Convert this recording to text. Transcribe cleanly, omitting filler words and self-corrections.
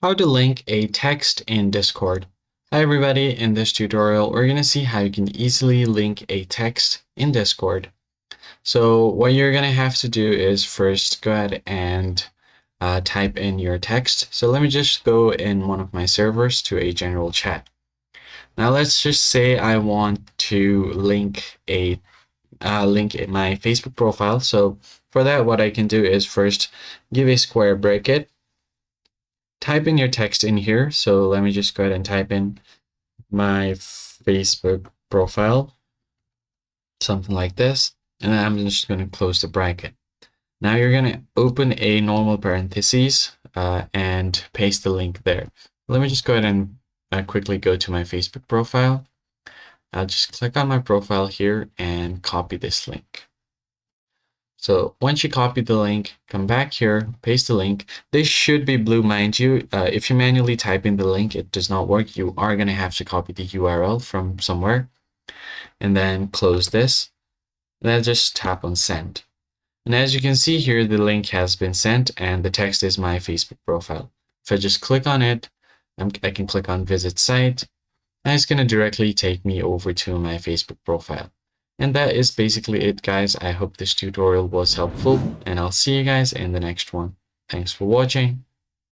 How to link a text in Discord. Hi everybody, in this tutorial we're going to see how you can easily link a text in Discord. So what you're going to have to do is first go ahead and type in your text. So let me just go in one of my servers to a general chat. Now let's just say I want to link in my Facebook profile. So for that, what I can do is first give a square bracket, type in your text in here. So let me just go ahead and type in my Facebook profile, something like this. And then I'm just going to close the bracket. Now you're going to open a normal parentheses and paste the link there. Let me just go ahead and quickly go to my Facebook profile. I'll just click on my profile here and copy this link. So once you copy the link, come back here, paste the link. This should be blue, mind you. If you manually type in the link, it does not work. You are going to have to copy the URL from somewhere and then close this. And then just tap on send. And as you can see here, the link has been sent and the text is my Facebook profile. If I just click on it, I can click on visit site and it's going to directly take me over to my Facebook profile. And that is basically it, guys. I hope this tutorial was helpful and I'll see you guys in the next one. Thanks for watching.